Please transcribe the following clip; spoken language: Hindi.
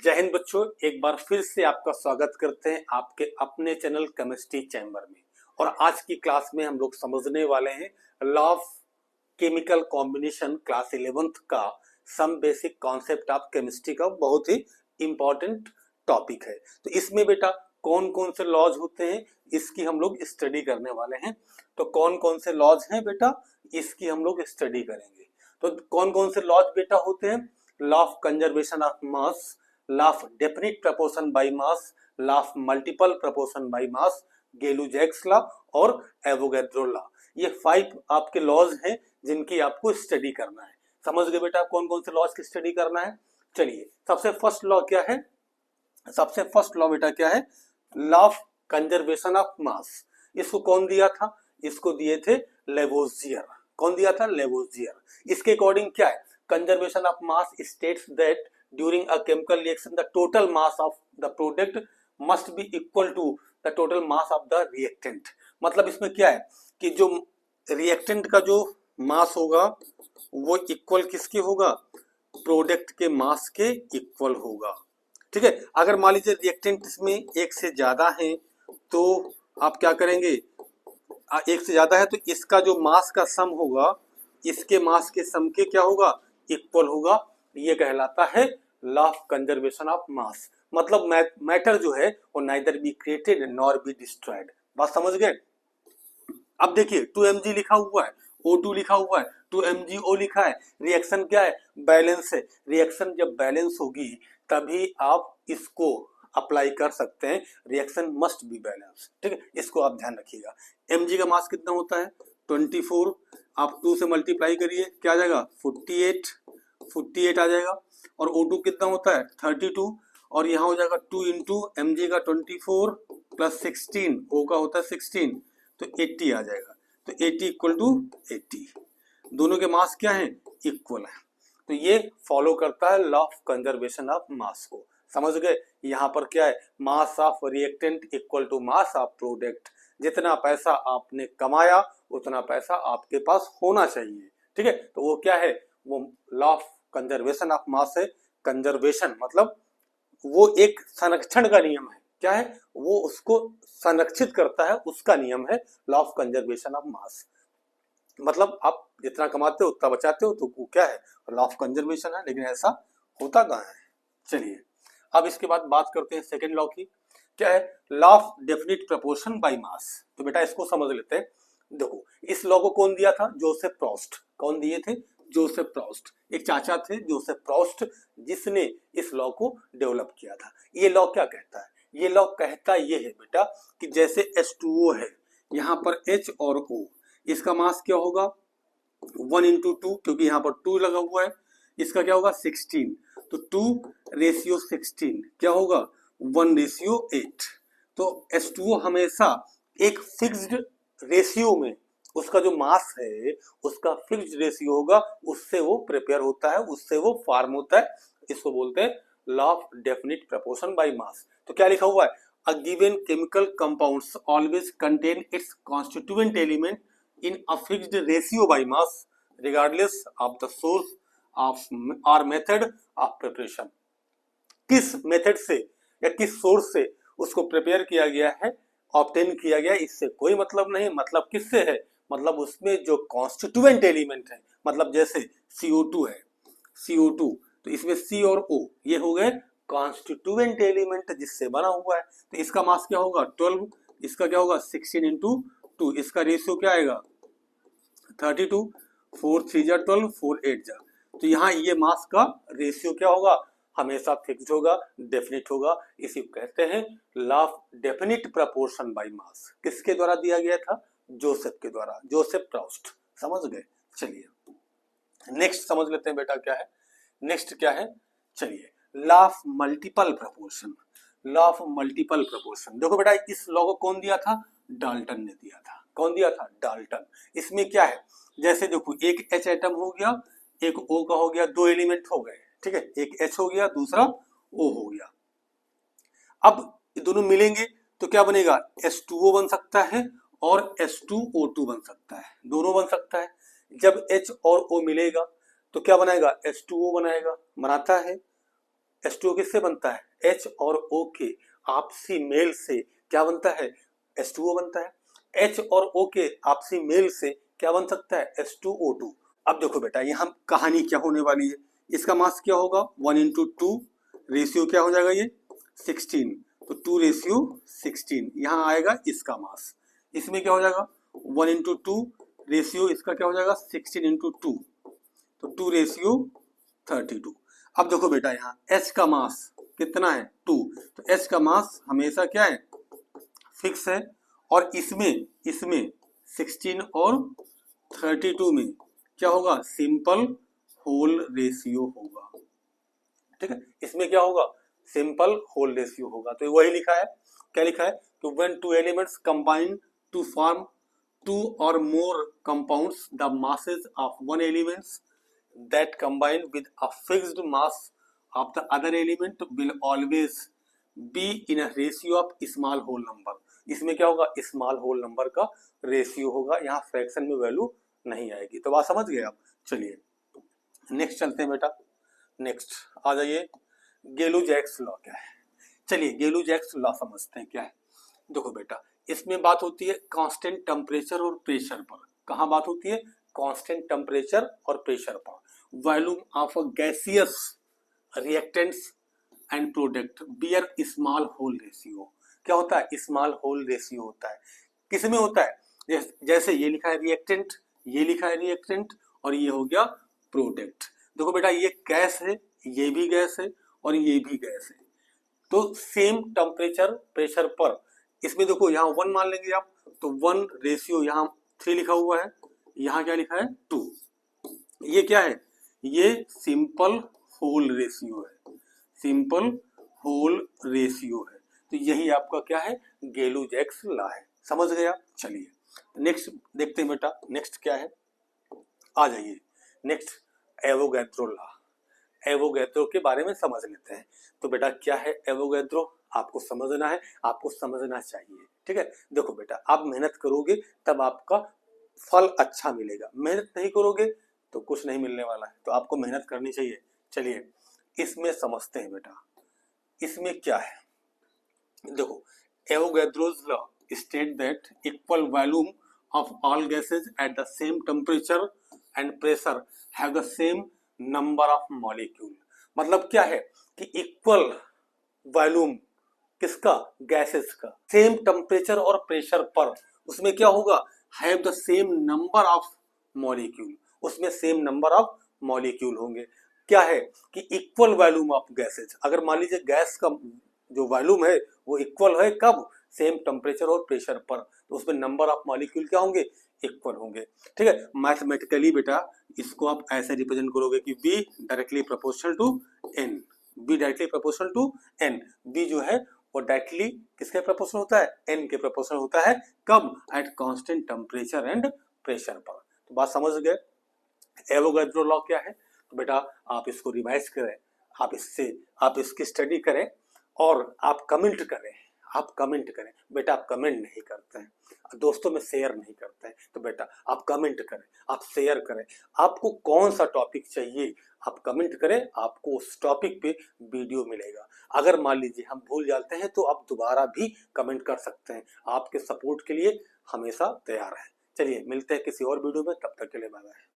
जय हिंद बच्चों, एक बार फिर से आपका स्वागत करते हैं आपके अपने चैनल केमिस्ट्री चैम्बर में। और आज की क्लास में हम लोग समझने वाले हैं law of chemical combination class 11th का some basic concept of chemistry का बहुत ही इंपॉर्टेंट टॉपिक है। तो इसमें बेटा कौन कौन से लॉज होते हैं इसकी हम लोग स्टडी करने वाले हैं। तो कौन कौन से लॉज हैं बेटा इसकी हम लोग स्टडी करेंगे। तो कौन कौन से लॉज बेटा होते हैं? Law of conservation of mass, law of definite proportion by mass, law of multiple proportion by mass, Gay Lussac's law और एवोगैड्रो लॉ। ये 5 आपके लॉज हैं जिनकी आपको स्टडी करना है। समझ गए बेटा कौन कौन से लॉज की स्टडी करना है? चलिए, सबसे फर्स्ट लॉ क्या है? सबसे फर्स्ट लॉ बेटा क्या है? लॉ ऑफ कंजर्वेशन ऑफ मास। इसको कौन दिया था? इसको दिए थे लेवोजियर। कौन दिया था? लेवोजियर। इसके अकॉर्डिंग क्या है? Conservation of mass states that during a chemical reaction the total mass of the product must be equal to the total mass of the reactant। मतलब इसमें क्या है कि जो रिएक्टेंट का जो मास होगा वो इक्वल किसके होगा? प्रोडक्ट के मास के इक्वल होगा। ठीक है, अगर मान लीजिए रिएक्टेंट इसमें एक से ज्यादा है तो आप क्या करेंगे? एक से ज्यादा है तो इसका जो मास का सम होगा इसके मास के सम के क्या होगा? इक्वल होगा। ये कहलाता है लॉ ऑफ कंजर्वेशन ऑफ मास। मतलब मैटर जो है वो neither be created nor be destroyed. बात समझ गए? अब देखिए 2mg लिखा हुआ है, O2 लिखा हुआ है, 2mgO लिखा है। रिएक्शन क्या है? बैलेंस है। रिएक्शन जब बैलेंस होगी तभी आप इसको अप्लाई कर सकते हैं। Reaction must be balance. ठीक है, इसको आप ध्यान रखिएगा। mg का मास कितना होता है? 24। आप 2 से मल्टीप्लाई करिए, क्या आ जाएगा? 48 आ जाएगा। और O2 कितना होता है? 32। और यहाँ हो जाएगा 2 इंटू mg का 24 प्लस 16, O का होता है 16, तो 80 आ जाएगा। तो 80 इक्वल टू 80। दोनों के मास क्या है? इक्वल है। तो ये फॉलो करता है law of conservation of mass को। समझ गए? यहाँ पर क्या है? Mass of reactant equal to mass of product. जितना पैसा आपने कमाया उतना पैसा आपके पास होना चाहिए। ठीक है, तो वो क्या है? वो लॉ ऑफ कंजर्वेशन ऑफ मास है। कंजर्वेशन मतलब वो एक संरक्षण का नियम है। क्या है? वो उसको संरक्षित करता है, उसका नियम है लॉ ऑफ कंजर्वेशन ऑफ मास। मतलब आप जितना कमाते हो उतना बचाते हो, तो वो क्या है? लॉ ऑफ कंजर्वेशन है। लेकिन ऐसा होता कहाँ है? चलिए, अब इसके बाद बात करते हैं सेकेंड लॉ की। क्या है? Law of definite proportion by मास। तो बेटा इसको समझ लेते हैं। देखो, इस लॉ को कौन दिया था? Joseph Proust. कौन दिए थे? Joseph Proust. एक चाचा थे जोसेफ प्रॉस्ट जिसने इस लॉ को डेवलप किया था। ये लॉ क्या कहता है? ये लॉ कहता ये है बेटा कि जैसे H2O है, यहाँ पर H और O, इसका मास क्या होगा? 1 इंटू 2, क्योंकि यहाँ पर 2 लगा हुआ है। इसका क्या होगा? 16। तो 2:16 क्या होगा? 1:8। तो H2O हमेशा एक फिक्स्ड रेशियो में, उसका जो मास है उसका फिक्स्ड रेशियो होगा, उससे वो प्रिपेयर होता है, उससे वो फॉर्म होता है। इसको बोलते हैं law of definite proportion by मास। तो क्या लिखा हुआ है? A given chemical compounds always contain it's constituent element in a fixed ratio by mass regardless of the source of और मेथड ऑफ प्रिपरेशन। किस मेथड से या किस सोर्स से उसको प्रिपेयर किया गया है, ऑब्टेन किया गया, इससे कोई मतलब नहीं। मतलब किससे है? मतलब उसमें जो कॉन्स्टिट्यूएंट एलिमेंट है, मतलब जैसे CO2 है, CO2, तो इसमें C और O ये हो गए कॉन्स्टिट्यूएंट एलिमेंट जिससे बना हुआ है। तो इसका मास क्या होगा? 12। इसका क्या होगा? 16 इंटू 2। इसका रेशियो क्या आएगा? 32। 4 3 जा 12, 4 8 जा। तो यहाँ ये मास का रेशियो क्या होगा? हमेशा फिक्स्ड होगा, डेफिनिट होगा। इसी को कहते हैं law of definite proportion by मास। किसके द्वारा दिया गया था? जोसेफ के द्वारा, जोसेफ प्रॉस्ट। समझ गए? चलिए नेक्स्ट समझ लेते हैं बेटा क्या है। नेक्स्ट क्या है? चलिए, law of multiple proportion. Law of multiple proportion, देखो बेटा इस लॉ को कौन दिया था? डाल्टन ने दिया था। कौन दिया था? डाल्टन। इसमें क्या है? जैसे देखो एक H एटम हो गया, एक O का हो गया, 2 एलिमेंट हो गए। ठीक है, एक H हो गया, दूसरा O हो गया। अब ये दोनों मिलेंगे तो क्या बनेगा? H2O बन सकता है और H2O2 बन सकता है, दोनों बन सकता है। जब H और O मिलेगा तो क्या बनाएगा? H2O बनाएगा, बनाता है। H2O किससे बनता है? H और O के आपसी मेल से क्या बनता है? H2O बनता है। H और O के आपसी मेल से क्या बन सकता है? H2O2। अब देखो बेटा यहाँ कहानी क्या होने वाली है, इसका मास क्या होगा? 1:2, रेशियो क्या हो जाएगा ये? 16, तो 2:16 यहाँ आएगा इसका मास। इसमें क्या हो जाएगा? 1:2 रेशियो इसका क्या हो जाएगा? 16:2, तो 2:32। अब देखो बेटा यहाँ H का मास कितना है? 2, तो H का मास हमेशा क्या है? फिक्स है। और इसमें इसमें 16 और 32 में क्या होगा? सिंपल होल रेशियो होगा। ठीक है, इसमें क्या होगा? सिंपल होल रेशियो होगा। तो वही लिखा है, क्या लिखा है? तो when two elements combine to form two or more compounds, the masses of one element that combine with a fixed mass of the other element will always be in a ratio of small whole number। इसमें क्या होगा? स्मॉल होल नंबर का रेशियो होगा, यहाँ फ्रैक्शन में वैल्यू नहीं आएगी। तो बात समझ गए आप? चलिए नेक्स्ट चलते हैं बेटा। नेक्स्ट आ जाइए, गेलू-जैक्स लॉ क्या है? चलिए गेलू-जैक्स लॉ समझते हैं क्या है। देखो बेटा इसमें बात होती है कांस्टेंट टेम्परेचर और प्रेशर पर। कहाँ बात होती है? कांस्टेंट टेम्परेचर और प्रेशर पर। Volume of a gaseous reactants and product bear small whole ratio. क्या होता है? स्मॉल होल रेशियो होता है। किसमें होता है? जैसे ये लिखा है रिएक्टेंट, ये लिखा है रिएक्टेंट, और ये हो गया प्रोडक्ट। देखो बेटा ये गैस है, ये भी गैस है, और ये भी गैस है। तो सेम टेम्परेचर प्रेशर पर, इसमें देखो यहाँ 1 मान लेंगे आप, तो 1 रेशियो यहाँ 3 लिखा हुआ है, यहाँ क्या लिखा है? 2। ये क्या है? ये सिंपल होल रेशियो है, सिंपल होल रेशियो है। तो यही आपका क्या है? गेलू-जैक्स लॉ है। समझ गए आप? चलिए नेक्स्ट देखते हैं बेटा। नेक्स्ट क्या है? आ जाइए नेक्स्ट, एवोगैड्रो लॉ। एवोगैड्रो के बारे में समझ लेते हैं। तो बेटा क्या है एवोगैड्रो? आपको समझना है, आपको समझना चाहिए। ठीक है, देखो बेटा आप मेहनत करोगे तब आपका फल अच्छा मिलेगा, मेहनत नहीं करोगे तो कुछ नहीं मिलने वाला है। तो आपको मेहनत करनी चाहिए। चलिए इसमें समझते हैं बेटा, इसमें क्या है? देखो Avogadro's law state that equal volume of all gases at the same temperature and pressure have the same number of molecule। मतलब क्या है कि इक्वल वॉल्यूम किसका? गैसेस का, सेम टेम्परेचर और प्रेशर पर उसमें क्या होगा? Have the same number of molecule, उसमें सेम नंबर ऑफ मॉलिक्यूल होंगे। क्या है कि इक्वल वॉल्यूम ऑफ गैसेस। अगर मान लीजिए गैस का जो वॉल्यूम है वो इक्वल है, कब? सेम टेम्परेचर और प्रेशर पर, तो उसमें नंबर ऑफ मॉलिक्यूल क्या होंगे? इक्वल होंगे। ठीक है, मैथमेटिकली बेटा इसको आप ऐसे रिप्रेजेंट करोगे कि B directly proportional to N, B directly proportional to N। B जो है वो डायरेक्टली किसके प्रोपोर्शनल होता है? N के प्रोपोर्शनल होता है। कब? At constant temperature and pressure पर। तो बात समझ गए? एवोगैड्रो लॉ क्या है? तो बेटा आप इसको रिवाइज करें, आप इसकी स्टडी करें और आप कमेंट करें। आप कमेंट करें बेटा, आप कमेंट नहीं करते हैं, दोस्तों में शेयर नहीं करते हैं। तो बेटा आप कमेंट करें, आप शेयर करें। आपको कौन सा टॉपिक चाहिए आप कमेंट करें, आपको उस टॉपिक पे वीडियो मिलेगा। अगर मान लीजिए हम भूल जाते हैं तो आप दोबारा भी कमेंट कर सकते हैं। आपके सपोर्ट के लिए हमेशा तैयार है। चलिए मिलते हैं किसी और वीडियो में, तब तक के लिए बाय बाय।